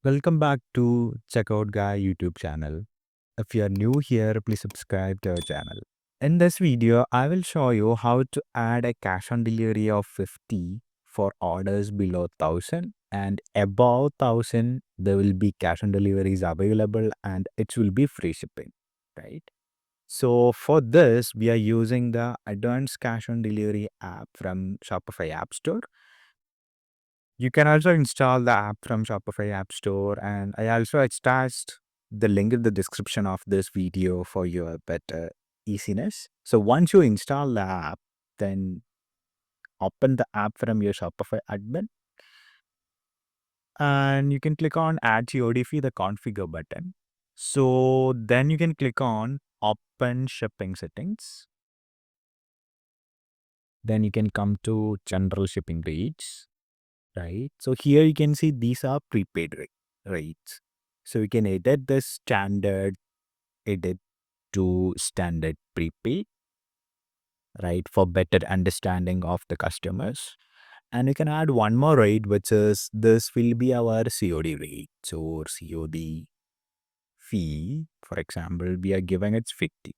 Welcome back to Checkout Guy YouTube channel. If you are new here, please subscribe to our channel. In this video, I will show you how to add a cash on delivery of 50 for orders below 1000 and above 1000 there will be cash on deliveries available and it will be free shipping, right? So for this, we are using the Advanced Cash on Delivery app from Shopify App Store. You can also install the app from Shopify App Store, and I also attached the link in the description of this video for your better easiness. So once you install the app, then open the app from your Shopify admin, and you can click on Add COD fee, the configure button. So then you can click on Open Shipping Settings. Then you can come to General Shipping Rates, right? So here you can see these are prepaid rates. So you can edit the standard, edit to standard prepaid, right? For better understanding of the customers. And you can add one more rate, which is this will be our COD rate. So COD fee, for example, we are giving it 50.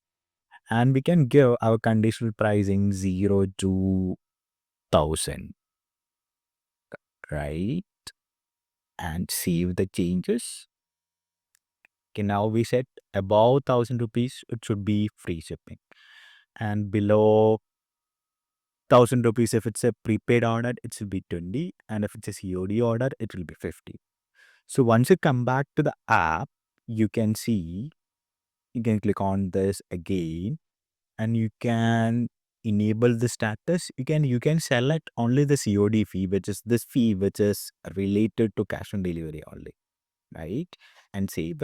And we can give our conditional pricing 0 to 1000, right? And save the changes. Okay, now we set above 1000 rupees, it should be free shipping. And below 1000 rupees, if it's a prepaid order, it should be 20. And if it's a COD order, it will be 50. So once you come back to the app, you can see, you can click on this again and you can enable the status. You can select only the COD fee, which is this fee, which is related to cash on delivery only, right? And save.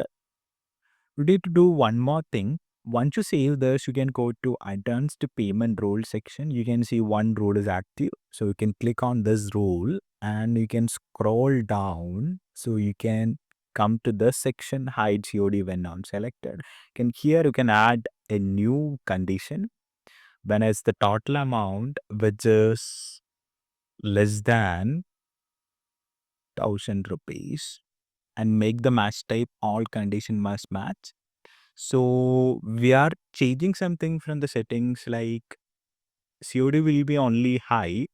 You need to do one more thing. Once you save this, you can go to advanced payment rule section. You can see one rule is active. So you can click on this rule and you can scroll down. So you can come to this section, hide COD when non-selected. Here you can add a new condition when it's the total amount which is less than 1000 rupees and make the match type all condition must match. So we are changing something from the settings like COD will be only height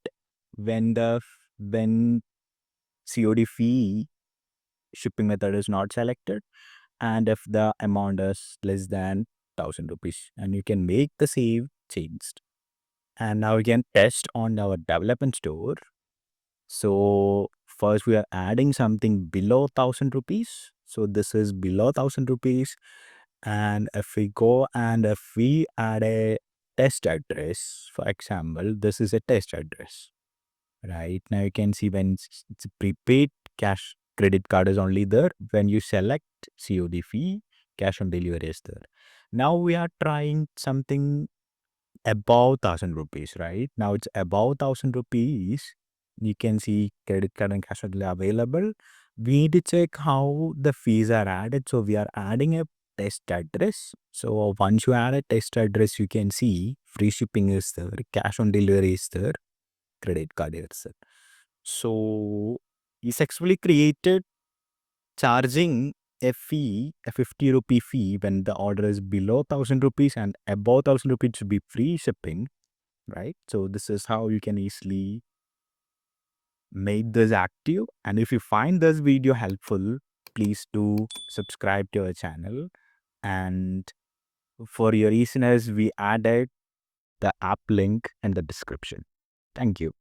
when COD fee shipping method is not selected and if the amount is less than 1000 rupees, and you can make the save changed. And now we can test on our development store. So first we are adding something below 1000 rupees. So this is below 1000 rupees. And if we go and if we add a test address, for example, this is a test address, right? Now you can see when it's a prepaid cash credit card is only there. When you select COD fee, cash on delivery is there. Now we are trying something above 1000 rupees, right? Now it's above 1000 rupees. You can see credit card and cash on delivery available. We need to check how the fees are added. So we are adding a test address. So once you add a test address, you can see free shipping is there, cash on delivery is there, credit card is there. So it's actually created charging a fee, a 50 rupee fee when the order is below 1000 rupees and above 1000 rupees should be free shipping, right? So this is how you can easily make this active. And if you find this video helpful, please do subscribe to our channel. And for your listeners, we added the app link in the description. Thank you.